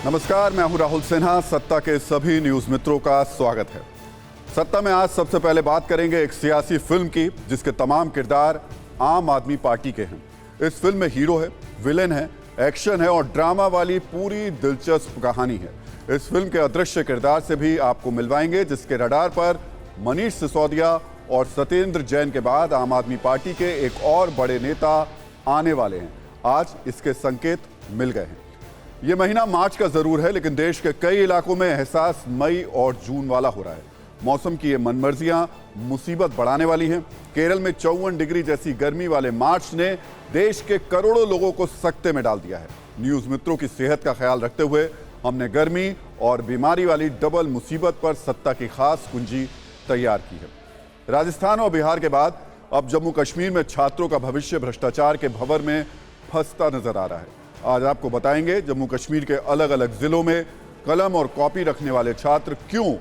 नमस्कार, मैं हूं राहुल सिन्हा। सत्ता के सभी न्यूज मित्रों का स्वागत है। सत्ता में आज सबसे पहले बात करेंगे एक सियासी फिल्म की जिसके तमाम किरदार आम आदमी पार्टी के हैं। इस फिल्म में हीरो है, विलेन है, एक्शन है और ड्रामा वाली पूरी दिलचस्प कहानी है। इस फिल्म के अदृश्य किरदार से भी आपको मिलवाएंगे जिसके रडार पर मनीष सिसोदिया और सत्येंद्र जैन के बाद आम आदमी पार्टी के एक और बड़े नेता आने वाले हैं। आज इसके संकेत मिल गए हैं। ये महीना मार्च का जरूर है, लेकिन देश के कई इलाकों में एहसास मई और जून वाला हो रहा है। मौसम की ये मनमर्जियां मुसीबत बढ़ाने वाली हैं। केरल में 54 डिग्री जैसी गर्मी वाले मार्च ने देश के करोड़ों लोगों को सकते में डाल दिया है। न्यूज मित्रों की सेहत का ख्याल रखते हुए हमने गर्मी और बीमारी वाली डबल मुसीबत पर सत्ता की खास कुंजी तैयार की है। राजस्थान और बिहार के बाद अब जम्मू कश्मीर में छात्रों का भविष्य भ्रष्टाचार के भंवर में फंसता नजर आ रहा है। आज आपको बताएंगे जम्मू कश्मीर के अलग अलग जिलों में कलम और कॉपी रखने वाले छात्र क्यों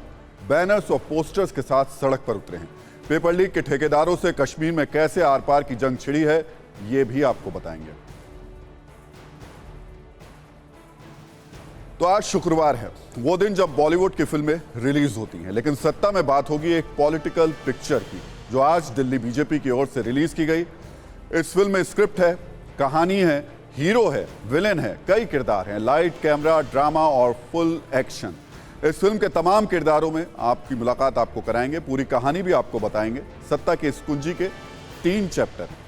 बैनर्स और पोस्टर्स के साथ सड़क पर उतरे हैं। पेपर लीक के ठेकेदारों से कश्मीर में कैसे आर पार की जंग छिड़ी है, ये भी आपको बताएंगे। तो आज शुक्रवार है, वो दिन जब बॉलीवुड की फिल्में रिलीज होती हैं, लेकिन सत्ता में बात होगी एक पॉलिटिकल पिक्चर की जो आज दिल्ली बीजेपी की ओर से रिलीज की गई। इस फिल्म में स्क्रिप्ट है, कहानी है, हीरो है, विलेन है, कई किरदार हैं, लाइट, कैमरा, ड्रामा और फुल एक्शन। इस फिल्म के तमाम किरदारों में आपकी मुलाकात आपको कराएंगे, पूरी कहानी भी आपको बताएंगे। सत्ता के इस कुंजी के 3 चैप्टर हैं।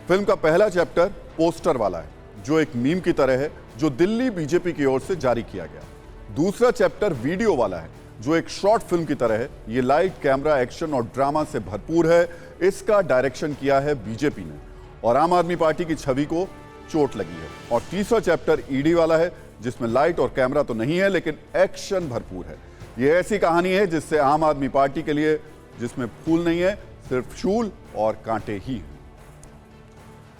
फिल्म का पहला चैप्टर पोस्टर वाला है जो एक मीम की तरह है, जो दिल्ली बीजेपी की ओर से जारी किया गया। दूसरा चैप्टर वीडियो वाला है जो एक शॉर्ट फिल्म की तरह है। ये लाइट, कैमरा, एक्शन और ड्रामा से भरपूर है। इसका डायरेक्शन किया है बीजेपी ने और आम आदमी पार्टी की छवि को चोट लगी है। और तीसरा चैप्टर ईडी वाला है जिसमें लाइट और कैमरा तो नहीं है लेकिन एक्शन भरपूर है। ये ऐसी कहानी है जिससे आम आदमी पार्टी के लिए जिसमें फूल नहीं है, सिर्फ शूल और कांटे ही हैं।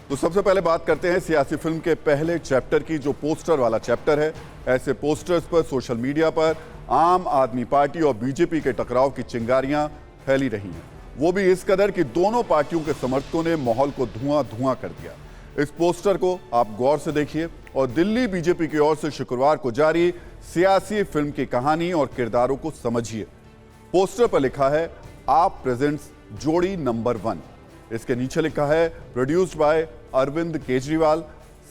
तो सबसे पहले बात करते हैं सियासी फिल्म के पहले चैप्टर की, जो पोस्टर वाला चैप्टर है। ऐसे पोस्टर्स पर सोशल मीडिया पर आम आदमी पार्टी और बीजेपी के टकराव की चिंगारियां फैली रही हैं, वो भी इस कदर कि दोनों पार्टियों के समर्थकों ने माहौल को धुआं धुआं कर दिया। इस पोस्टर को आप गौर से देखिए और दिल्ली बीजेपी की ओर से शुक्रवार को जारी सियासी फिल्म की कहानी और किरदारों को समझिए। पोस्टर पर लिखा है आप प्रेजेंट्स जोड़ी नंबर 1। इसके नीचे लिखा है प्रोड्यूस्ड बाय अरविंद केजरीवाल।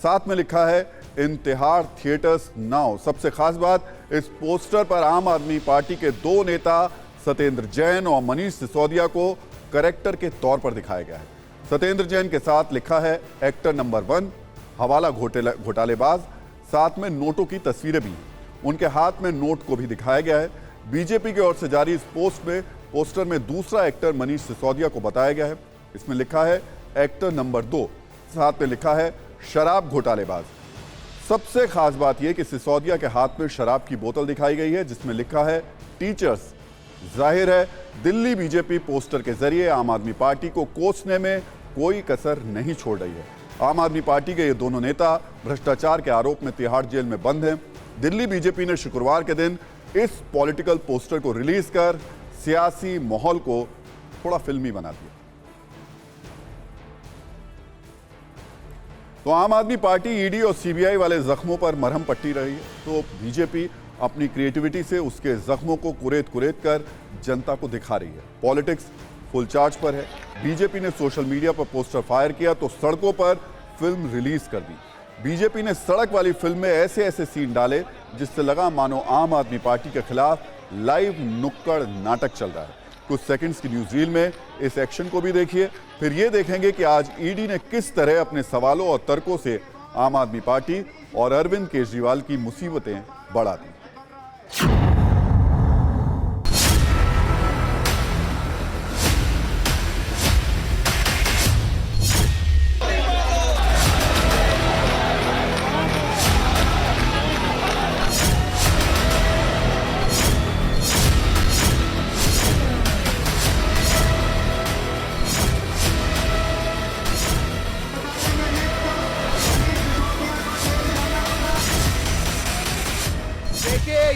साथ में लिखा है इन तिहाड़ थिएटर्स नाउ। सबसे खास बात, इस पोस्टर पर आम आदमी पार्टी के 2 नेता सत्येंद्र जैन और मनीष सिसोदिया को कैरेक्टर के तौर पर दिखाया गया है। सत्येंद्र जैन के साथ लिखा है एक्टर नंबर 1, हवाला घोटालेबाज। साथ में नोटों की तस्वीरें भी हैं। उनके हाथ में नोट को भी दिखाया गया है। बीजेपी की ओर से जारी इस पोस्टर में दूसरा एक्टर मनीष सिसोदिया को बताया गया है। इसमें लिखा है एक्टर नंबर 2, साथ में लिखा है शराब घोटालेबाज। सबसे खास बात यह कि सिसोदिया के हाथ में शराब की बोतल दिखाई गई है जिसमें लिखा है टीचर्स। जाहिर है दिल्ली बीजेपी पोस्टर के जरिए आम आदमी पार्टी को कोसने में कोई कसर नहीं छोड़ रही है। आम आदमी पार्टी के ये दोनों नेता भ्रष्टाचार के आरोप में तिहाड़ जेल में बंद हैं। दिल्ली बीजेपी ने शुक्रवार के दिन इस पॉलिटिकल पोस्टर को रिलीज कर सियासी माहौल को थोड़ा फिल्मी बना दिया। तो आम आदमी पार्टी ईडी और सीबीआई वाले जख्मों पर मरहम पट्टी रही है, तो बीजेपी अपनी क्रिएटिविटी से उसके जख्मों को कुरेद कर जनता को दिखा रही है। पॉलिटिक्स फुल चार्ज पर है। बीजेपी ने सोशल मीडिया पर पोस्टर फायर किया तो सड़कों पर फिल्म रिलीज कर दी। बीजेपी ने सड़क वाली फिल्म में ऐसे सीन डाले जिससे लगा मानो आम आदमी पार्टी के खिलाफ लाइव नुक्कड़ नाटक चल रहा है। कुछ सेकंड्स की न्यूज रील में इस एक्शन को भी देखिए, फिर ये देखेंगे कि आज ईडी ने किस तरह अपने सवालों और तर्कों से आम आदमी पार्टी और अरविंद केजरीवाल की मुसीबतें बढ़ा दी।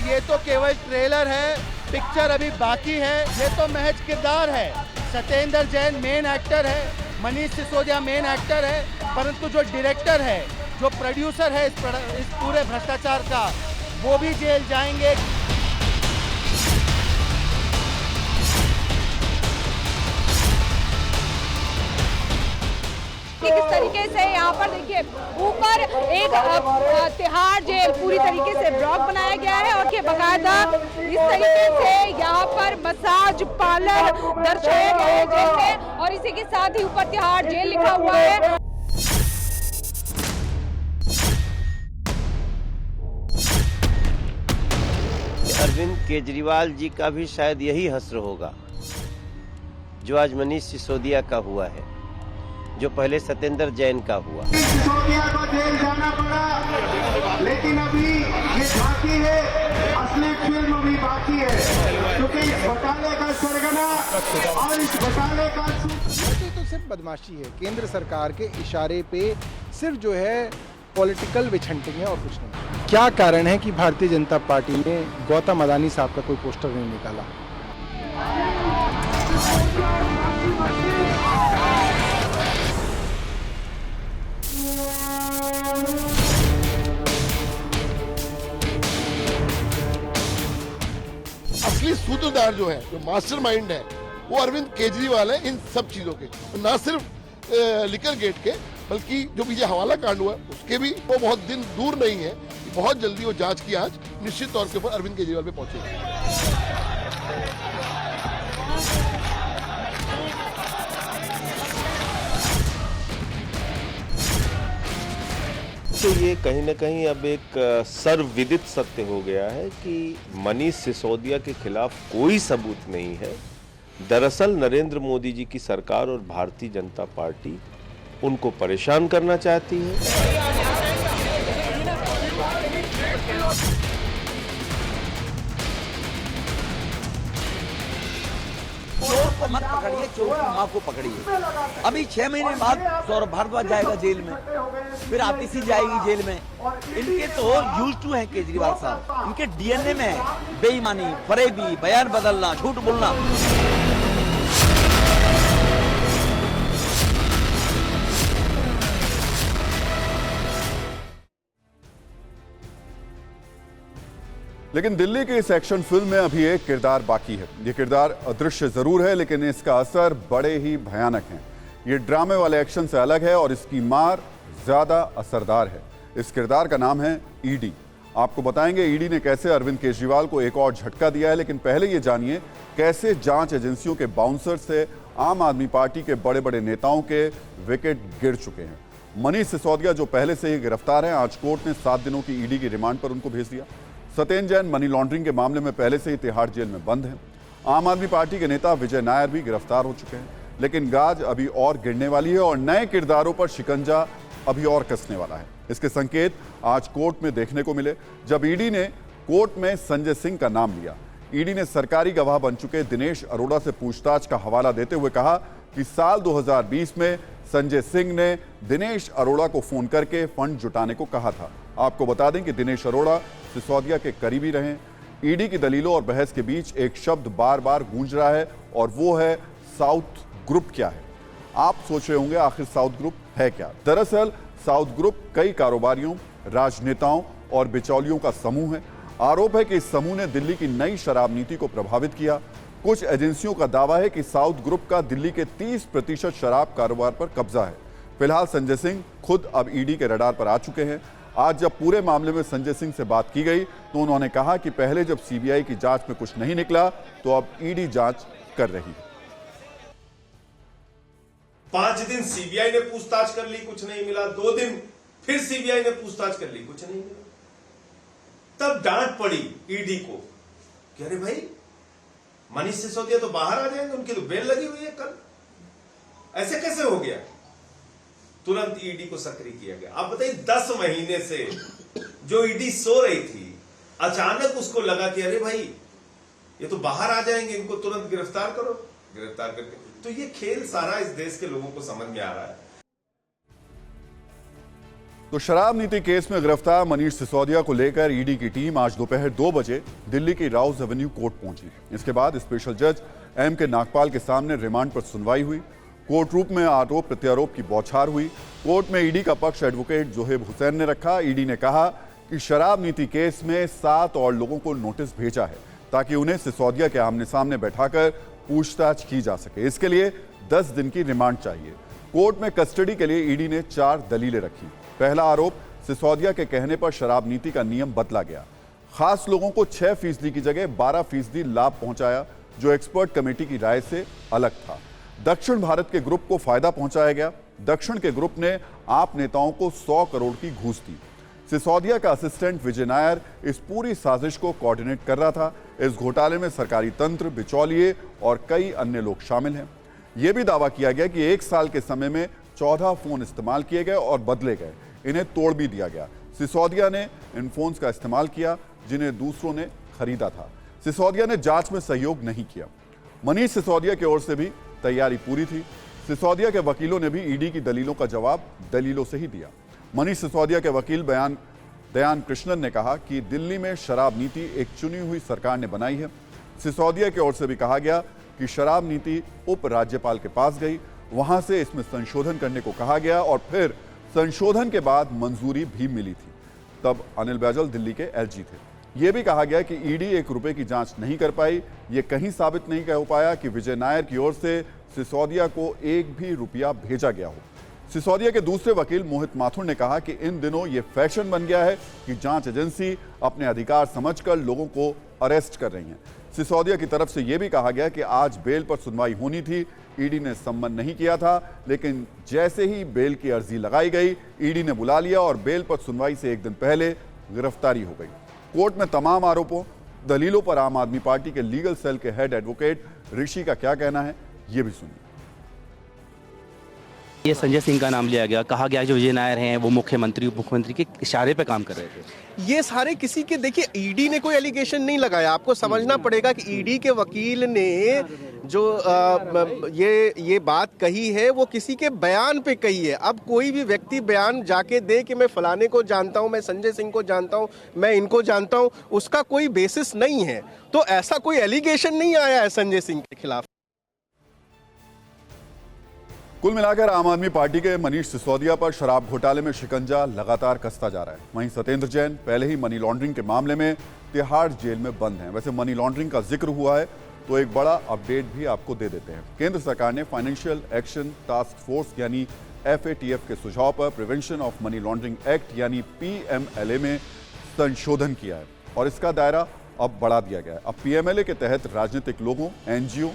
ये तो केवल ट्रेलर है, पिक्चर अभी बाकी है। ये तो महज किरदार है। सत्येंद्र जैन मेन एक्टर है, मनीष सिसोदिया मेन एक्टर है, परंतु जो डायरेक्टर है, जो प्रोड्यूसर है इस पूरे भ्रष्टाचार का, वो भी जेल जाएंगे। किस तरीके से यहाँ पर देखिए ऊपर एक तिहाड़ जेल पूरी तरीके से ब्लॉक बनाया गया है और के बकायदा इस तरीके से यहाँ पर मसाज पार्लर दर्शाया गया है जेल में और इसी के साथ ही ऊपर तिहाड़ जेल लिखा हुआ है। अरविंद केजरीवाल जी का भी शायद यही हश्र होगा जो आज मनीष सिसोदिया का हुआ है, जो पहले सत्येंद्र जैन का हुआ। सिसोदिया को जेल जाना पड़ा, लेकिन अभी ये झांकी है, असली फिल्म अभी बाकी है, क्योंकि इस घोटाले का सरगना और इस घोटाले का ये तो सिर्फ बदमाशी है। केंद्र सरकार के इशारे पे सिर्फ जो है पॉलिटिकल विछंटिंग है और कुछ नहीं। क्या कारण है कि भारतीय जनता पार्टी ने गौतम अदानी साहब का कोई पोस्टर नहीं निकाला? असली सूत्रधार जो है, जो मास्टरमाइंड है, वो अरविंद केजरीवाल है इन सब चीजों के। ना सिर्फ लिकर गेट के, बल्कि जो भी ये हवाला कांड हुआ उसके भी वो बहुत दिन दूर नहीं है। बहुत जल्दी वो जांच की आंच निश्चित तौर के ऊपर अरविंद केजरीवाल पे पहुंचेगी। तो ये कहीं ना कहीं अब एक सर्वविदित सत्य हो गया है कि मनीष सिसोदिया के खिलाफ कोई सबूत नहीं है। दरअसल नरेंद्र मोदी जी की सरकार और भारतीय जनता पार्टी उनको परेशान करना चाहती है। चोर को मत पकड़िए, चोर की माँ को पकड़िए। अभी 6 महीने बाद सौरभ भारद्वाज जाएगा जेल में, फिर आतिशी जाएगी जेल में। इनके तो यूज टू है केजरीवाल साहब, इनके डीएनए में है बेईमानी, फरेबी, बयान बदलना, झूठ बोलना। लेकिन दिल्ली की इस एक्शन फिल्म में अभी एक किरदार बाकी है। ये किरदार अदृश्य जरूर है, लेकिन इसका असर बड़े ही भयानक है। ये ड्रामे वाले एक्शन से अलग है और इसकी मार ज्यादा असरदार है। इस किरदार का नाम है ईडी। आपको बताएंगे ईडी ने कैसे अरविंद केजरीवाल को एक और झटका दिया है, लेकिन पहले ये जानिए कैसे जांच एजेंसियों के बाउंसर से आम आदमी पार्टी के बड़े बड़े नेताओं के विकेट गिर चुके हैं। मनीष सिसोदिया जो पहले से ही गिरफ्तार हैं, आज कोर्ट ने 7 दिनों की ईडी की रिमांड पर उनको भेज दिया। सत्येंद्र जैन मनी लॉन्ड्रिंग के मामले में पहले से ही तिहाड़ जेल में बंद हैं। आम आदमी पार्टी के नेता विजय नायर भी गिरफ्तार हो चुके हैं, लेकिन गाज अभी और गिरने वाली है और नए किरदारों पर शिकंजा अभी और कसने वाला है। इसके संकेत आज कोर्ट में देखने को मिले, जब ईडी ने कोर्ट में संजय सिंह का नाम लिया। ईडी ने सरकारी गवाह बन चुके दिनेश अरोड़ा से पूछताछ का हवाला देते हुए कहा कि साल 2020 में संजय सिंह ने दिनेश अरोड़ा को फोन करके फंड जुटाने को कहा था। आपको बता दें कि दिनेश अरोड़ा सिसोदिया के करीबी रहे। ईडी की दलीलों और बहस के बीच एक शब्द बार बार गूंज रहा है और वो है साउथ ग्रुप। क्या है? आप सोच रहे होंगे आखिर साउथ ग्रुप है क्या? दरअसल साउथ ग्रुप कई कारोबारियों, राजनेताओं और बिचौलियों का समूह है। आरोप है कि इस समूह ने दिल्ली की नई शराब नीति को प्रभावित किया। कुछ एजेंसियों का दावा है कि साउथ ग्रुप का दिल्ली के 30% शराब कारोबार पर कब्जा है। फिलहाल संजय सिंह खुद अब ईडी के रडार पर आ चुके हैं। आज जब पूरे मामले में संजय सिंह से बात की गई तो उन्होंने कहा कि पहले जब सीबीआई की जांच में कुछ नहीं निकला तो अब ईडी जांच कर रही है। 5 दिन सीबीआई ने पूछताछ कर ली, कुछ नहीं मिला। 2 दिन फिर सीबीआई ने पूछताछ कर ली, कुछ नहीं मिला। तब डांट पड़ी ईडी को कि अरे भाई मनीष सिसोदिया तो बाहर आ जाएंगे, उनकी तो बेल लगी हुई है कल, ऐसे कैसे हो गया? तुरंत ईडी को सक्रिय किया गया। आप बताइए 10 महीने से जो ईडी सो रही थी, अचानक उसको लगा कि अरे भाई ये तो बाहर आ जाएंगे, इनको तुरंत गिरफ्तार करो। गिरफ्तार करके तो ये खेल सारा इस देश के लोगों को समझ में आ रहा है। तो शराब नीति केस में गिरफ्तार मनीष सिसोदिया को लेकर ईडी की टीम आज दोपहर 2 बजे दिल्ली की राउज एवेन्यू कोर्ट पहुंची। इसके बाद स्पेशल जज एम के नागपाल के सामने रिमांड पर सुनवाई हुई। कोर्ट रूम में आरोप प्रत्यारोप की बौछार हुई। कोर्ट में ईडी का पक्ष एडवोकेट जोहेब हुसैन ने रखा। ईडी ने कहा कि शराब नीति केस में 7 और लोगों को नोटिस भेजा है ताकि उन्हें सिसोदिया के आमने सामने बैठाकर पूछताछ की जा सके। इसके लिए 10 दिन की रिमांड चाहिए। कोर्ट में कस्टडी के लिए ईडी ने 4 दलीलें रखी। पहला आरोप, सिसोदिया के कहने पर शराब नीति का नियम बदला गया। खास लोगों को 6% की जगह 12% लाभ पहुंचाया, जो एक्सपर्ट कमेटी की राय से अलग था। दक्षिण भारत के ग्रुप को फायदा पहुंचाया गया। दक्षिण के ग्रुप ने आप नेताओं को 100 करोड़ की घूस दी। सिसोदिया का असिस्टेंट विजय नायर इस पूरी साजिश को कोऑर्डिनेट कर रहा था। इस घोटाले में सरकारी तंत्र, बिचौलिए और कई अन्य लोग शामिल हैं। यह भी दावा किया गया कि 1 साल के समय में 14 फोन इस्तेमाल किए गए और बदले गए। इन्हें तोड़ भी दिया गया। सिसोदिया ने इन फोन्स का इस्तेमाल किया जिन्हें दूसरों ने खरीदा था। सिसोदिया ने जांच में सहयोग नहीं किया। मनीष सिसोदिया की ओर से भी तैयारी पूरी थी। सिसोदिया के वकीलों ने भी ईडी की दलीलों का जवाब दलीलों से ही दिया। मनीष सिसोदिया के वकील दयान कृष्णन ने कहा कि दिल्ली में शराब नीति एक चुनी हुई सरकार ने बनाई है। सिसोदिया की ओर से भी कहा गया कि शराब नीति उप राज्यपाल के पास गई, वहां से इसमें संशोधन करने को कहा गया और फिर संशोधन के बाद मंजूरी भी मिली थी। तब अनिल बैजल दिल्ली के एलजी थे। यह भी कहा गया कि ईडी 1 रुपए की जांच नहीं कर पाई। यह कहीं साबित नहीं हो पाया कि विजय नायर की ओर से सिसोदिया को 1 भी रुपया भेजा गया हो। सिसोदिया के दूसरे वकील मोहित माथुर ने कहा कि इन दिनों यह फैशन बन गया है कि जांच एजेंसी अपने अधिकार समझकर लोगों को अरेस्ट कर रही है। सिसोदिया की तरफ से यह भी कहा गया कि आज बेल पर सुनवाई होनी थी, ईडी ने सम्मन नहीं किया था, लेकिन जैसे ही बेल की अर्जी लगाई गई, ईडी ने बुला लिया और बेल पर सुनवाई से 1 दिन पहले गिरफ्तारी हो गई। कोर्ट में तमाम आरोपों, दलीलों पर आम आदमी पार्टी के लीगल सेल के हेड एडवोकेट ऋषि का क्या कहना है, ये भी सुनिए। ये संजय सिंह का नाम लिया गया, कहा गया जो विजय नायर हैं वो मुख्यमंत्री उप मुख्यमंत्री के इशारे पे काम कर रहे थे। ये सारे किसी के, देखिए ईडी ने कोई एलिगेशन नहीं लगाया। आपको समझना पड़ेगा कि ईडी के वकील ने जो ये बात कही है वो किसी के बयान पे कही है। अब कोई भी व्यक्ति बयान जाके दे कि मैं फलाने को जानता हूं, मैं संजय सिंह को जानता हूं, मैं इनको जानता हूं, उसका कोई बेसिस नहीं है। तो ऐसा कोई एलिगेशन नहीं आया है संजय सिंह के खिलाफ। कुल मिलाकर आम आदमी पार्टी के मनीष सिसोदिया पर शराब घोटाले में शिकंजा लगातार कसता जा रहा है। वहीं सत्येंद्र जैन पहले ही मनी लॉन्ड्रिंग के मामले में तिहाड़ जेल में बंद हैं। वैसे मनी लॉन्ड्रिंग का जिक्र हुआ है तो एक बड़ा अपडेट भी आपको दे देते हैं। केंद्र सरकार ने फाइनेंशियल एक्शन टास्क फोर्स यानी FATF के सुझाव पर prevention of money laundering act यानी PMLA में संशोधन किया है और इसका दायरा अब बढ़ा दिया गया है। अब PMLA के तहत राजनीतिक लोगों, NGO,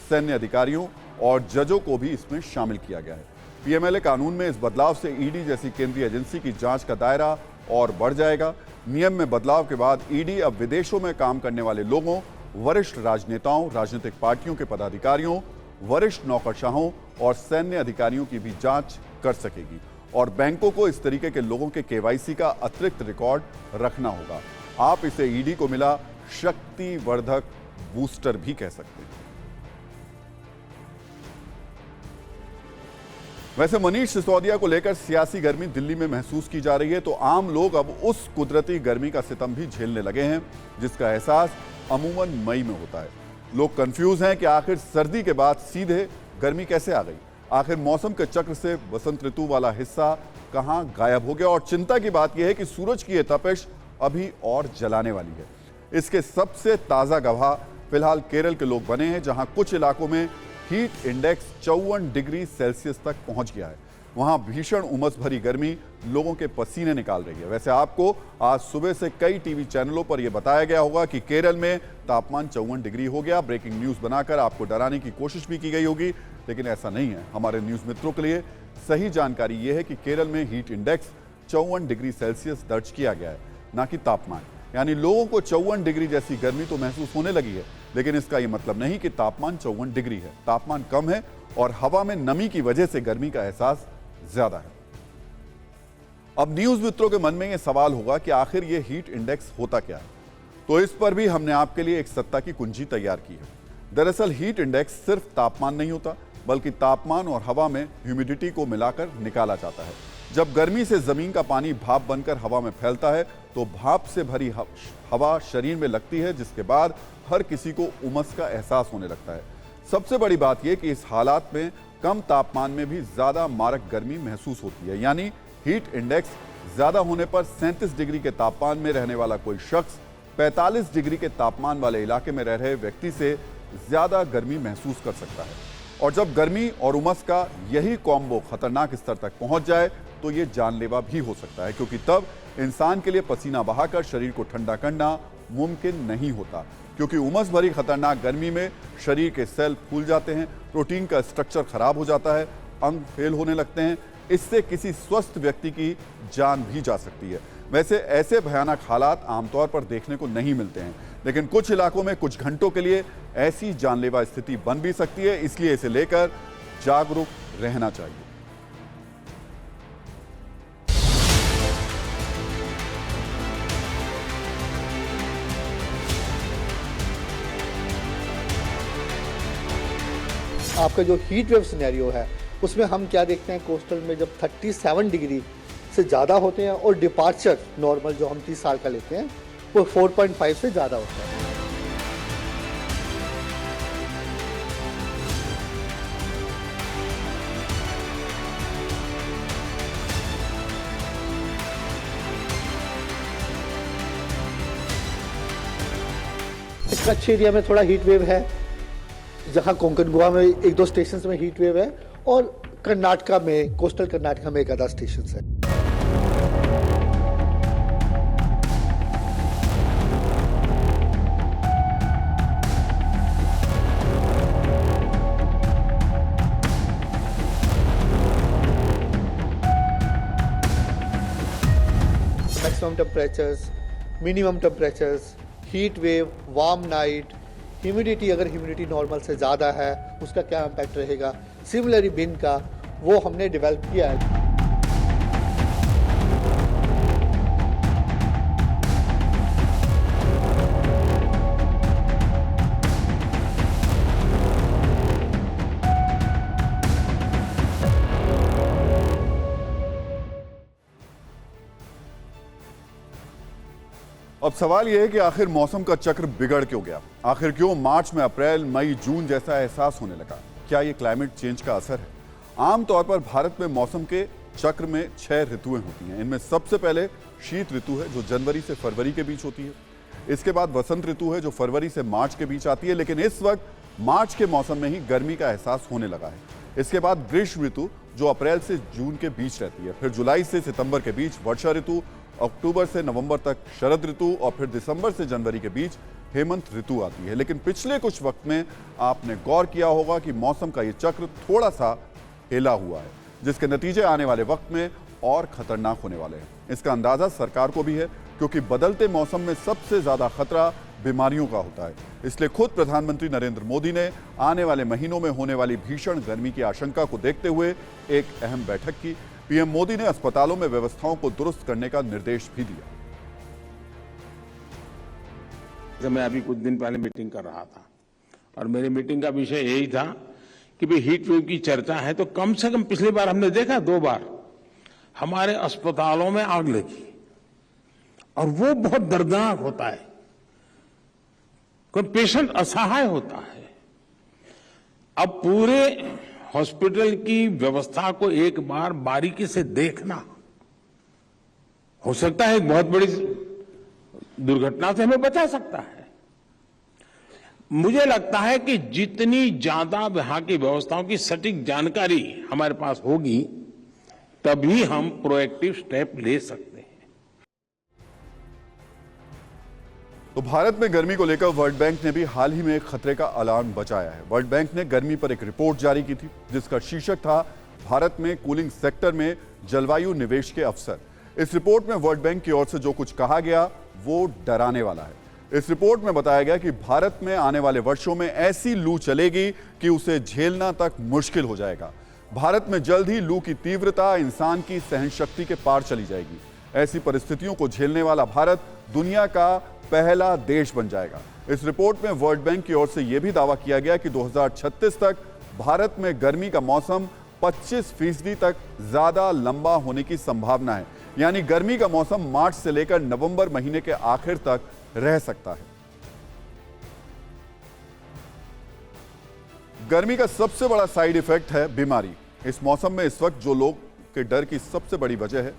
सैन्य अधिकारियों और जजों को भी इसमें शामिल किया गया है। PMLA कानून में इस बदलाव से ईडी जैसी केंद्रीय एजेंसी की जांच का दायरा और बढ़ जाएगा। नियम में बदलाव के बाद ईडी अब विदेशों में काम करने वाले लोगों, वरिष्ठ राजनेताओं, राजनीतिक पार्टियों के पदाधिकारियों, वरिष्ठ नौकरशाहों और सैन्य अधिकारियों की भी जांच कर सकेगी और बैंकों को इस तरीके के लोगों के KYC का अतिरिक्त रिकॉर्ड रखना होगा। आप इसे ईडी को मिला शक्तिवर्धक बूस्टर भी कह सकते हैं। वैसे मनीष सिसोदिया को लेकर सियासी गर्मी दिल्ली में महसूस की जा रही है तो आम लोग अब उस कुदरती गर्मी का सितम भी झेलने लगे हैं जिसका एहसास अमूमन मई में होता है। लोग कंफ्यूज हैं कि आखिर सर्दी के बाद सीधे गर्मी कैसे आ गई, आखिर मौसम के चक्र से वसंत ऋतु वाला हिस्सा कहां गायब हो गया। और चिंता की बात यह है कि सूरज की यह तपिश अभी और जलाने वाली है। इसके सबसे ताजा गवाह फिलहाल केरल के लोग बने हैं, जहां कुछ इलाकों में हीट इंडेक्स 54 डिग्री सेल्सियस तक पहुंच गया है। वहां भीषण उमस भरी गर्मी लोगों के पसीने निकाल रही है। वैसे आपको आज सुबह से कई टीवी चैनलों पर यह बताया गया होगा कि केरल में तापमान 54 डिग्री हो गया। ब्रेकिंग न्यूज बनाकर आपको डराने की कोशिश भी की गई होगी, लेकिन ऐसा नहीं है। हमारे न्यूज मित्रों के लिए सही जानकारी यह है कि केरल में हीट इंडेक्स 54 डिग्री सेल्सियस दर्ज किया गया है, ना कि तापमान। यानी लोगों को 54 डिग्री जैसी गर्मी तो महसूस होने लगी है, लेकिन इसका यह मतलब नहीं कि तापमान 54 डिग्री है। तापमान कम है और हवा में नमी की वजह से गर्मी का एहसास ज्यादा है। अब न्यूज मित्रों के मन में यह सवाल होगा कि आखिर यह हीट इंडेक्स होता क्या है, तो इस पर भी हमने आपके लिए एक सत्ता की कुंजी तैयार की है। दरअसल हीट इंडेक्स सिर्फ तापमान नहीं होता, बल्कि तापमान और हवा में ह्यूमिडिटी को मिलाकर निकाला जाता है। जब गर्मी से जमीन का पानी भाप बनकर हवा में फैलता है तो भाप से भरी हवा शरीर में लगती है, जिसके बाद हर किसी को उमस का एहसास होने लगता है। सबसे बड़ी बात यह कि इस हालात में कम तापमान में भी ज्यादा मारक गर्मी महसूस होती है, यानी हीट इंडेक्स ज्यादा होने पर 37 डिग्री के तापमान में रहने वाला कोई शख्स 45 डिग्री के तापमान वाले इलाके में रह रहे व्यक्ति से ज्यादा गर्मी महसूस कर सकता है। और जब गर्मी और उमस का यही कॉम्बो खतरनाक स्तर तक पहुंच जाए तो ये जानलेवा भी हो सकता है, क्योंकि तब इंसान के लिए पसीना बहाकर शरीर को ठंडा करना मुमकिन नहीं होता, क्योंकि उमस भरी खतरनाक गर्मी में शरीर के सेल फूल जाते हैं, प्रोटीन का स्ट्रक्चर खराब हो जाता है, अंग फेल होने लगते हैं। इससे किसी स्वस्थ व्यक्ति की जान भी जा सकती है। वैसे ऐसे भयानक हालात आमतौर पर देखने को नहीं मिलते हैं, लेकिन कुछ इलाकों में कुछ घंटों के लिए ऐसी जानलेवा स्थिति बन भी सकती है, इसलिए इसे लेकर जागरूक रहना चाहिए। आपका जो हीट वेव सिनेरियो है उसमें हम क्या देखते हैं, कोस्टल में जब 37 डिग्री से ज़्यादा होते हैं और डिपार्चर नॉर्मल जो हम 30 साल का लेते हैं वो 4.5 से ज़्यादा होता है। कच्छ एरिया में थोड़ा हीट वेव है, जहां कोंकण गोवा में 1-2 स्टेशंस में हीट वेव है, और कर्नाटका में, कोस्टल कर्नाटका में 1 आधा स्टेशन है। Maximum temperatures, minimum temperatures, heat wave, warm night, humidity, अगर ह्यूमिडिटी नॉर्मल से ज़्यादा है उसका क्या इम्पैक्ट रहेगा, सिमिलरी बिन का, वो हमने डेवलप किया है। अब सवाल यह है कि आखिर मौसम का चक्र बिगड़ क्यों गया? आखिर क्यों मार्च में अप्रैल, मई, जून जैसा एहसास होने लगा? क्या ये क्लाइमेट चेंज का असर है? आमतौर पर भारत में मौसम के चक्र में 6 ऋतुएं होती हैं। इनमें सबसे पहले शीत ऋतु है जो जनवरी से फरवरी के बीच होती है। इसके बाद वसंत ऋतु है जो फरवरी से मार्च के बीच आती है, लेकिन इस वक्त मार्च के मौसम में ही गर्मी का एहसास होने लगा है। इसके बाद ग्रीष्म ऋतु जो अप्रैल से जून के बीच रहती है, फिर जुलाई से सितंबर के बीच वर्षा ऋतु, अक्टूबर से नवंबर तक शरद ऋतु और फिर दिसंबर से जनवरी के बीच हेमंत ऋतु आती है। लेकिन पिछले कुछ वक्त में आपने गौर किया होगा कि मौसम का ये चक्र थोड़ा सा हिला हुआ है, जिसके नतीजे आने वाले वक्त में और खतरनाक होने वाले हैं। इसका अंदाजा सरकार को भी है, क्योंकि बदलते मौसम में सबसे ज्यादा खतरा बीमारियों का होता है। इसलिए खुद प्रधानमंत्री नरेंद्र मोदी ने आने वाले महीनों में होने वाली भीषण गर्मी की आशंका को देखते हुए एक अहम बैठक की। पीएम मोदी ने अस्पतालों में व्यवस्थाओं को दुरुस्त करने का निर्देश भी दिया। मैं अभी कुछ दिन पहले मीटिंग कर रहा था और मेरी मीटिंग का विषय यही था कि भाई हीट वेव की चर्चा है तो कम से कम पिछली बार हमने देखा 2 बार हमारे अस्पतालों में आग लगी और वो बहुत दर्दनाक होता है, कोई पेशेंट असहाय होता है। अब पूरे हॉस्पिटल की व्यवस्था को एक बार बारीकी से देखना, हो सकता है एक बहुत बड़ी दुर्घटना से हमें बचा सकता है। मुझे लगता है कि जितनी ज्यादा वहां की व्यवस्थाओं की सटीक जानकारी हमारे पास होगी तभी हम प्रोएक्टिव स्टेप ले सकते हैं। तो भारत में गर्मी को लेकर वर्ल्ड बैंक ने भी हाल ही में एक खतरे का अलार्म बजाया है। वर्ल्ड बैंक ने गर्मी पर एक रिपोर्ट जारी की थी जिसका शीर्षक था भारत में कूलिंग सेक्टर में जलवायु निवेश के अवसर। इस रिपोर्ट में वर्ल्ड बैंक की ओर से जो कुछ कहा गया वो डराने वाला है। इस रिपोर्ट में बताया गया कि भारत में आने वाले वर्षों में ऐसी लू चलेगी कि उसे झेलना तक मुश्किल हो जाएगा। भारत में जल्द ही लू की तीव्रता इंसान की सहनशक्ति के पार चली जाएगी। ऐसी परिस्थितियों को झेलने वाला भारत दुनिया का पहला देश बन जाएगा। इस रिपोर्ट में वर्ल्ड बैंक की ओर से यह भी दावा किया गया कि 2036 तक भारत में गर्मी का मौसम 25% तक ज्यादा लंबा होने की संभावना है। यानी गर्मी का मौसम मार्च से लेकर नवंबर महीने के आखिर तक रह सकता है। गर्मी का सबसे बड़ा साइड इफेक्ट है बीमारी। इस मौसम में इस वक्त जो लोग के डर की सबसे बड़ी वजह है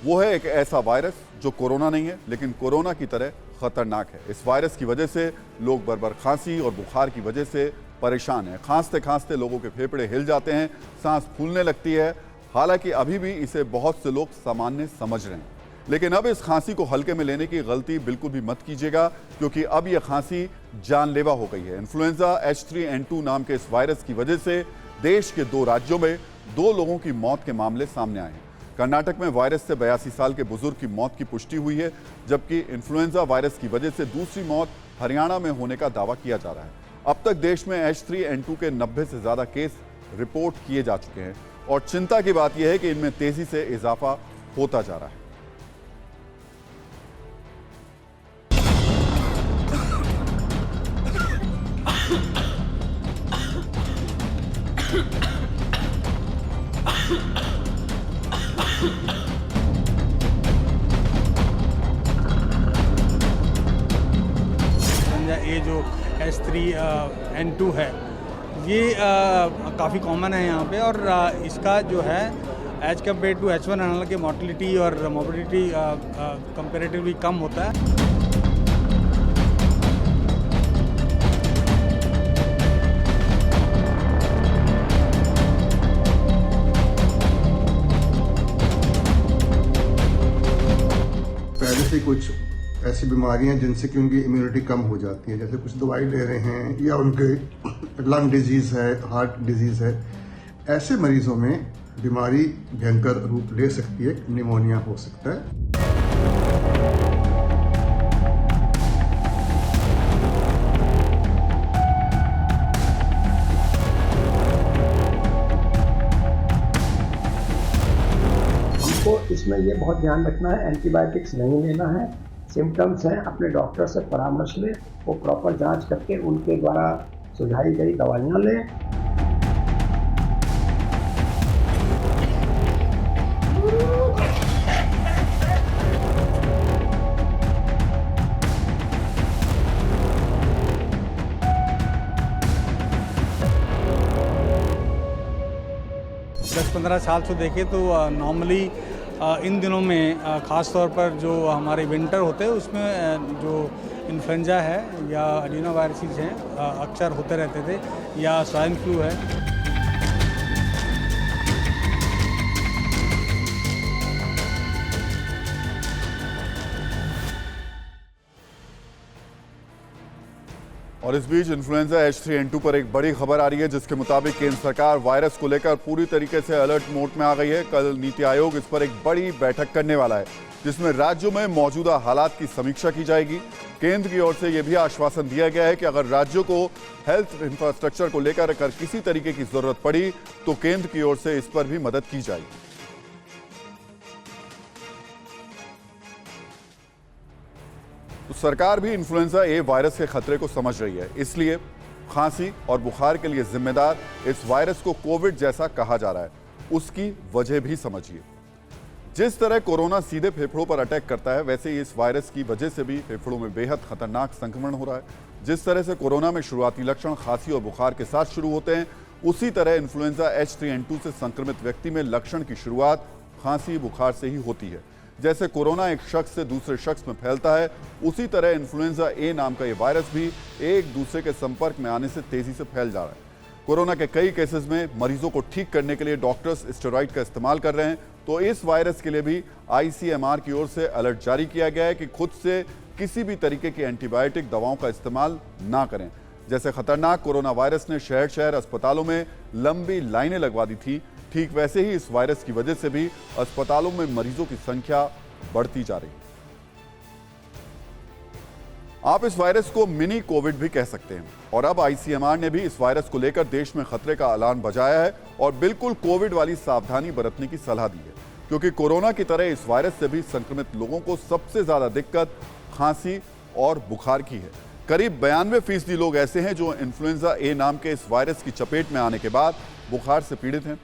वो है एक ऐसा वायरस जो कोरोना नहीं है लेकिन कोरोना की तरह खतरनाक है। इस वायरस की वजह से लोग बार-बार खांसी और बुखार की वजह से परेशान हैं। खांसते खांसते लोगों के फेफड़े हिल जाते हैं, सांस फूलने लगती है। हालांकि अभी भी इसे बहुत से लोग सामान्य समझ रहे हैं, लेकिन अब इस खांसी को हल्के में लेने की गलती बिल्कुल भी मत कीजिएगा, क्योंकि अब यह खांसी जानलेवा हो गई है। इन्फ्लुएंजा H3N2 नाम के इस वायरस की वजह से देश के 2 राज्यों में 2 लोगों की मौत के मामले सामने आए हैं। कर्नाटक में वायरस से 82 साल के बुजुर्ग की मौत की पुष्टि हुई है, जबकि इन्फ्लुएंजा वायरस की वजह से दूसरी मौत हरियाणा में होने का दावा किया जा रहा है। अब तक देश में H3N2 के 90 से ज्यादा केस रिपोर्ट किए जा चुके हैं और चिंता की बात यह है कि इनमें तेजी से इजाफा होता जा रहा है। ये जो H3N2 है ये काफ़ी कॉमन है यहाँ पे, और इसका जो है एज कम्पेयर टू H1N1 के मोर्टेलिटी और मोबिलिटी कंपेरेटिवली कम होता है। पहले से कुछ ऐसी बीमारियां जिनसे कि उनकी इम्यूनिटी कम हो जाती है, जैसे कुछ दवाई ले रहे हैं या उनके लंग डिजीज है, हार्ट डिजीज है, ऐसे मरीजों में बीमारी भयंकर रूप ले सकती है, निमोनिया हो सकता है। हमको इसमें ये बहुत ध्यान रखना है, एंटीबायोटिक्स नहीं लेना है। सिम्टम्स हैं, अपने डॉक्टर से परामर्श लें, वो प्रॉपर जांच करके उनके द्वारा सुझाई गई दवाइयाँ लें। दस 15 साल से देखें तो नॉर्मली इन दिनों में ख़ास तौर पर जो हमारे विंटर होते हैं उसमें जो इन्फ्लुएंजा है या एडिनो वायरसेस हैं अक्सर होते रहते थे, या स्वाइन फ्लू है। और इस बीच इन्फ्लुएंजा H3N2 पर एक बड़ी खबर आ रही है, जिसके मुताबिक केंद्र सरकार वायरस को लेकर पूरी तरीके से अलर्ट मोड में आ गई है। कल नीति आयोग इस पर एक बड़ी बैठक करने वाला है, जिसमें राज्यों में मौजूदा हालात की समीक्षा की जाएगी। केंद्र की ओर से यह भी आश्वासन दिया गया है कि अगर राज्यों को हेल्थ इंफ्रास्ट्रक्चर को लेकर अगर किसी तरीके की जरूरत पड़ी तो केंद्र की ओर से इस पर भी मदद की जाएगी। तो सरकार भी इन्फ्लुएंजा ए वायरस के खतरे को समझ रही है, इसलिए खांसी और बुखार के लिए जिम्मेदार इस वायरस को कोविड जैसा कहा जा रहा है। उसकी वजह भी समझिए। जिस तरह कोरोना सीधे फेफड़ों पर अटैक करता है, वैसे ही इस वायरस की वजह से भी फेफड़ों में बेहद खतरनाक संक्रमण हो रहा है। जिस तरह से कोरोना में शुरुआती लक्षण खांसी और बुखार के साथ शुरू होते हैं, उसी तरह इन्फ्लुएंजा H3N2 से संक्रमित व्यक्ति में लक्षण की शुरुआत खांसी बुखार से ही होती है। जैसे कोरोना एक शख्स से दूसरे शख्स में फैलता है, उसी तरह इन्फ्लुएंजा ए नाम का ये वायरस भी एक दूसरे के संपर्क में आने से तेजी से फैल जा रहा है। कोरोना के कई केसेस में मरीजों को ठीक करने के लिए डॉक्टर्स स्टेरॉइड का इस्तेमाल कर रहे हैं, तो इस वायरस के लिए भी ICMR की ओर से अलर्ट जारी किया गया है कि खुद से किसी भी तरीके की एंटीबायोटिक दवाओं का इस्तेमाल ना करें। जैसे खतरनाक कोरोना वायरस ने शहर शहर अस्पतालों में लंबी लाइनें लगवा दी थी, ठीक वैसे ही इस वायरस की वजह से भी अस्पतालों में मरीजों की संख्या बढ़ती जा रही है। आप इस वायरस को मिनी कोविड भी कह सकते हैं, और अब ICMR ने भी इस वायरस को लेकर देश में खतरे का अलार्म बजाया है और बिल्कुल कोविड वाली सावधानी बरतने की सलाह दी है, क्योंकि कोरोना की तरह इस वायरस से भी संक्रमित लोगों को सबसे ज्यादा दिक्कत खांसी और बुखार की है। करीब 92% लोग ऐसे हैं जो इन्फ्लुएंजा ए नाम के इस वायरस की चपेट में आने के बाद बुखार से पीड़ित हैं।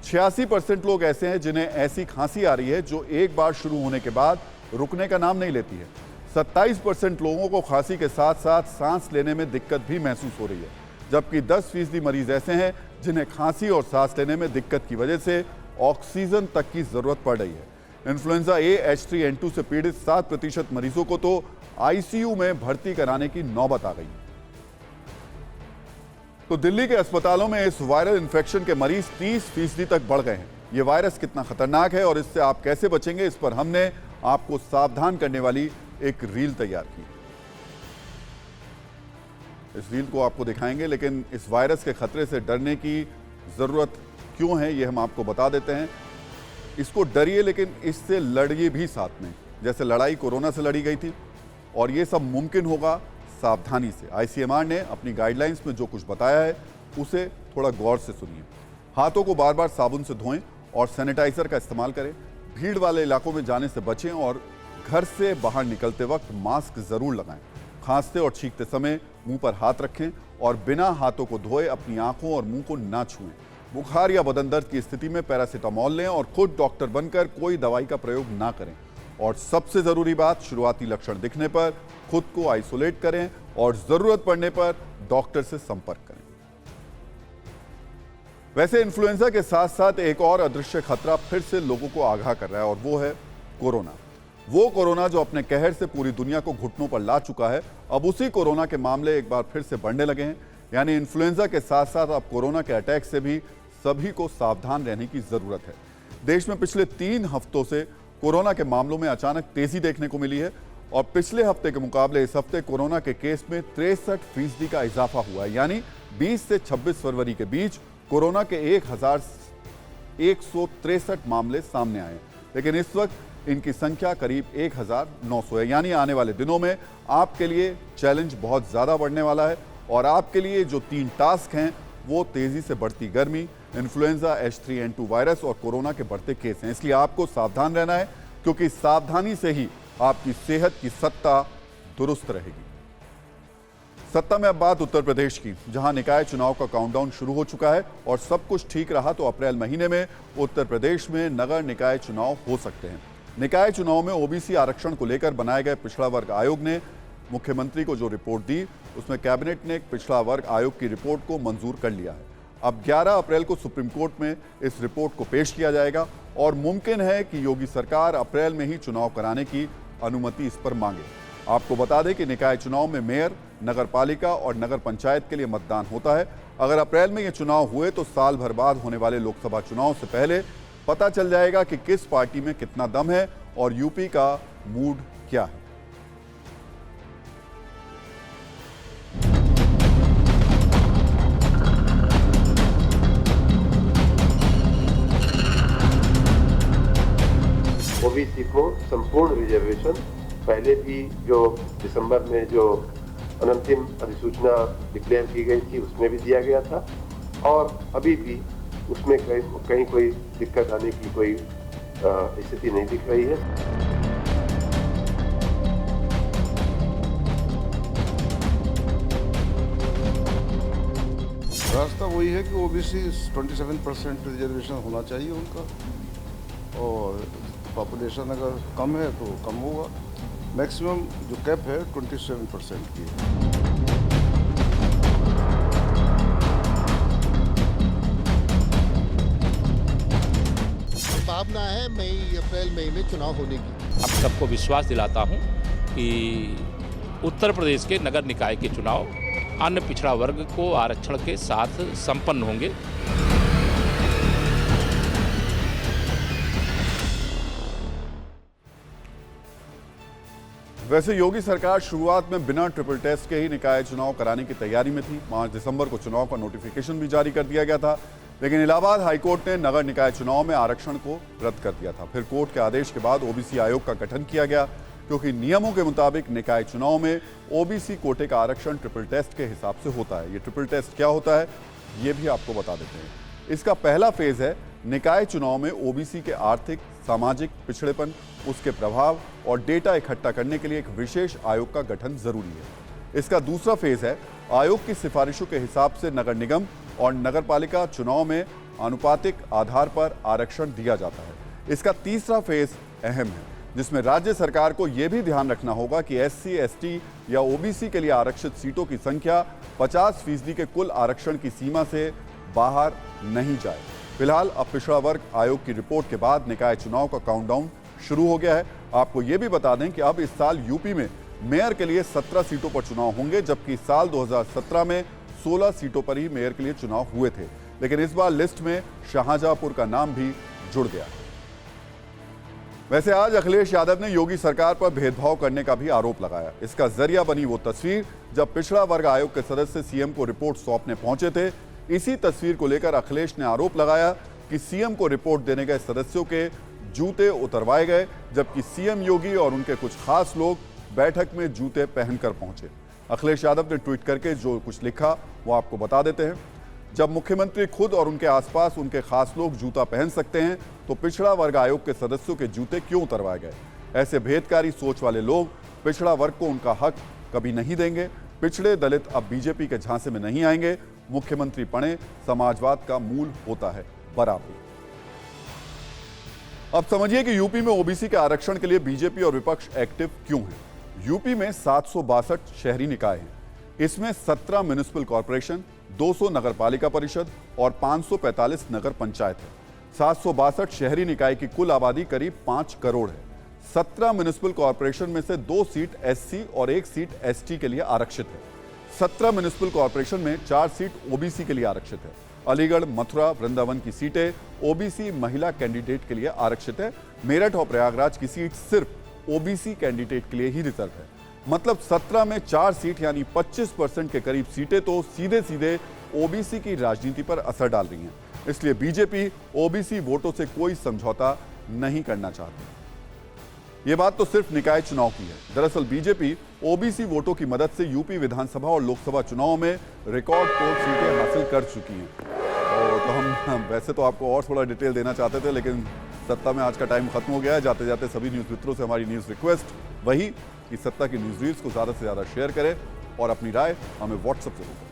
86% लोग ऐसे हैं जिन्हें ऐसी खांसी आ रही है जो एक बार शुरू होने के बाद रुकने का नाम नहीं लेती है। 27% लोगों को खांसी के साथ साथ सांस लेने में दिक्कत भी महसूस हो रही है, जबकि 10% मरीज ऐसे हैं जिन्हें खांसी और सांस लेने में दिक्कत की वजह से ऑक्सीजन तक की जरूरत पड़ रही है। इन्फ्लुएंजा ए H3N2 से पीड़ित 7% मरीजों को तो आईसीयू में भर्ती कराने की नौबत आ गई। तो दिल्ली के अस्पतालों में इस वायरल इन्फेक्शन के मरीज 30% तक बढ़ गए हैं। यह वायरस कितना खतरनाक है और इससे आप कैसे बचेंगे, इस पर हमने आपको सावधान करने वाली एक रील तैयार की। इस रील को आपको दिखाएंगे, लेकिन इस वायरस के खतरे से डरने की जरूरत क्यों है यह हम आपको बता देते हैं। इसको डरिए, लेकिन इससे लड़िए भी साथ में, जैसे लड़ाई कोरोना से लड़ी गई थी। और यह सब मुमकिन होगा सावधानी से। आईसीएमआर ने अपनी गाइडलाइंस में जो कुछ बताया है उसे थोड़ा गौर से सुनिए। हाथों को बार बार साबुन से धोएं और सैनिटाइजर का इस्तेमाल करें। भीड़ वाले इलाकों में जाने से बचें और घर से बाहर निकलते वक्त मास्क जरूर लगाएं। खांसते और छींकते समय मुंह पर हाथ रखें और बिना हाथों को धोए अपनी आंखों और मुंह को ना छुएं। बुखार या बदन दर्द की स्थिति में पैरासीटामोल लें और खुद डॉक्टर बनकर कोई दवाई का प्रयोग ना करें। और सबसे जरूरी बात, शुरुआती लक्षण दिखने पर खुद को आइसोलेट करें और जरूरत पड़ने पर डॉक्टर से संपर्क करें। वैसे इन्फ्लुएंजा के साथ साथ एक और अदृश्य खतरा फिर से लोगों को आगाह कर रहा है और वो है कोरोना। वो कोरोना जो अपने कहर से पूरी दुनिया को घुटनों पर ला चुका है। अब उसी कोरोना के मामले एक बार फिर से बढ़ने लगे हैं। यानी इन्फ्लुएंजा के साथ साथ अब कोरोना के अटैक से भी सभी को सावधान रहने की जरूरत है। देश में पिछले 3 हफ्तों से कोरोना के मामलों में अचानक तेजी देखने को मिली है और पिछले हफ्ते के मुकाबले इस हफ्ते कोरोना के केस में 63% का इजाफा हुआ है। यानी 20 से 26 फरवरी के बीच कोरोना के 1163 मामले सामने आए, लेकिन इस वक्त इनकी संख्या करीब 1900 है। यानी आने वाले दिनों में आपके लिए चैलेंज बहुत ज्यादा बढ़ने वाला है और आपके लिए जो 3 टास्क हैं वो तेजी से बढ़ती गर्मी, इन्फ्लुएंजा, H3N2 वायरस और कोरोना के बढ़ते केस हैं। इसलिए आपको सावधान रहना है, क्योंकि सावधानी से ही आपकी सेहत की सत्ता दुरुस्त रहेगी। सत्ता में अब बात उत्तर प्रदेश की, जहां निकाय चुनाव का काउंटडाउन शुरू हो चुका है और सब कुछ ठीक रहा तो अप्रैल महीने में उत्तर प्रदेश में नगर निकाय चुनाव हो सकते हैं। निकाय चुनाव में ओबीसी आरक्षण को लेकर बनाए गए पिछड़ा वर्ग आयोग ने मुख्यमंत्री को जो रिपोर्ट दी, उसमें कैबिनेट ने पिछड़ा वर्ग आयोग की रिपोर्ट को मंजूर कर लिया है। अब 11 अप्रैल को सुप्रीम कोर्ट में इस रिपोर्ट को पेश किया जाएगा और मुमकिन है कि योगी सरकार अप्रैल में ही चुनाव कराने की अनुमति इस पर मांगे। आपको बता दें कि निकाय चुनाव में मेयर, नगर पालिका और नगर पंचायत के लिए मतदान होता है। अगर अप्रैल में ये चुनाव हुए तो साल भर बाद होने वाले लोकसभा चुनाव से पहले पता चल जाएगा कि किस पार्टी में कितना दम है और यूपी का मूड क्या है। ओबीसी को संपूर्ण रिजर्वेशन पहले भी जो दिसंबर में जो अंतिम अधिसूचना डिक्लेयर की गई थी उसमें भी दिया गया था और अभी भी उसमें कहीं कोई दिक्कत आने की कोई स्थिति नहीं दिख रही है। रास्ता वही है कि ओबीसी 27% रिजर्वेशन होना चाहिए उनका, और पॉपुलेशन अगर कम है तो कम होगा। मैक्सिमम जो कैप है 27% की है। संभावना है मई अप्रैल मई में चुनाव होने की। आप सबको विश्वास दिलाता हूं कि उत्तर प्रदेश के नगर निकाय के चुनाव अन्य पिछड़ा वर्ग को आरक्षण के साथ संपन्न होंगे। वैसे योगी सरकार शुरुआत में बिना ट्रिपल टेस्ट के ही निकाय चुनाव कराने की तैयारी में थी। 5 दिसंबर को चुनाव का नोटिफिकेशन भी जारी कर दिया गया था, लेकिन इलाहाबाद हाईकोर्ट ने नगर निकाय चुनाव में आरक्षण को रद्द कर दिया था। फिर कोर्ट के आदेश के बाद ओबीसी आयोग का गठन किया गया, क्योंकि नियमों के मुताबिक निकाय चुनाव में ओबीसी कोटे का आरक्षण ट्रिपल टेस्ट के हिसाब से होता है। ये ट्रिपल टेस्ट क्या होता है ये भी आपको बता देते हैं। इसका पहला फेज है निकाय चुनाव में ओबीसी के आर्थिक, सामाजिक पिछड़ेपन, उसके प्रभाव और डेटा इकट्ठा करने के लिए एक विशेष आयोग का गठन जरूरी है। इसका दूसरा फेज है आयोग की सिफारिशों के हिसाब से नगर निगम और नगर पालिका चुनाव में आनुपातिक आधार पर आरक्षण दिया जाता है। इसका तीसरा फेज अहम है, जिसमें राज्य सरकार को यह भी ध्यान रखना होगा कि एससी, एसटी या ओबीसी के लिए आरक्षित सीटों की संख्या 50% के कुल आरक्षण की सीमा से बाहर नहीं जाए। फिलहाल अब पिछड़ा वर्ग आयोग की रिपोर्ट के बाद निकाय चुनाव का काउंटडाउन शुरू हो गया है। आपको यह भी बता दें कि अब इस साल यूपी में मेयर के लिए 17 सीटों पर चुनाव होंगे, जबकि साल 2017 में 16 सीटों पर ही मेयर के लिए चुनाव हुए थे। लेकिन इस बार लिस्ट में शाहजहांपुर का नाम भी जुड़ गया। वैसे आज अखिलेश यादव ने योगी सरकार पर भेदभाव करने का भी आरोप लगाया। इसका जरिया बनी वो तस्वीर जब पिछड़ा वर्ग आयोग के सदस्य सीएम को रिपोर्ट सौंपने पहुंचे थे। इसी तस्वीर को लेकर अखिलेश ने आरोप लगाया कि सीएम को रिपोर्ट देने गए सदस्यों के जूते उतरवाए गए, जबकि सीएम योगी और उनके कुछ खास लोग बैठक में जूते पहनकर पहुंचे। अखिलेश यादव ने ट्वीट करके जो कुछ लिखा वो आपको बता देते हैं। जब मुख्यमंत्री खुद और उनके आसपास उनके खास लोग जूता पहन सकते हैं तो पिछड़ा वर्ग आयोग के सदस्यों के जूते क्यों उतरवाए गए? ऐसे भेदकारी सोच वाले लोग पिछड़ा वर्ग को उनका हक कभी नहीं देंगे। पिछड़े दलित अब बीजेपी के झांसे में नहीं आएंगे। मुख्यमंत्री पढ़े, समाजवाद का मूल होता है बराबरी। अब समझिए कि यूपी में ओबीसी के आरक्षण के लिए बीजेपी और विपक्ष एक्टिव क्यों है। यूपी में 762 शहरी निकाय हैं। इसमें 17 म्युनिसिपल कॉरपोरेशन, 200 नगर पालिका परिषद और 545 नगर पंचायत है। 762 शहरी निकाय की कुल आबादी करीब 5 करोड़ है। 17 म्युनिसिपल कॉरपोरेशन में से 2 सीट एससी और 1 सीट एसटी के लिए आरक्षित है। 17 म्युनिसिपल कॉरपोरेशन में 4 सीट ओबीसी के लिए आरक्षित है। अलीगढ़, मथुरा, वृंदावन की सीटें ओबीसी महिला कैंडिडेट के लिए आरक्षित है। मेरठ और प्रयागराज की सीट सिर्फ ओबीसी कैंडिडेट के लिए ही रिजर्व है। मतलब 17 में 4 सीट यानी 25% के करीब सीटें तो सीधे सीधे ओबीसी की राजनीति पर असर डाल रही हैं। इसलिए बीजेपी ओबीसी वोटों से कोई समझौता नहीं करना चाहती। ये बात तो सिर्फ निकाय चुनाव की है। दरअसल बीजेपी ओबीसी वोटों की मदद से यूपी विधानसभा और लोकसभा चुनाव में रिकॉर्ड तोड़ सीटें हासिल कर चुकी हैं। और तो हम वैसे तो आपको और थोड़ा डिटेल देना चाहते थे, लेकिन सत्ता में आज का टाइम खत्म हो गया है। जाते जाते सभी न्यूज़ मित्रों से हमारी न्यूज़ रिक्वेस्ट वही कि सत्ता की न्यूज़ रील्स को ज़्यादा से ज़्यादा शेयर करें और अपनी राय हमें व्हाट्सएप जरूर करें।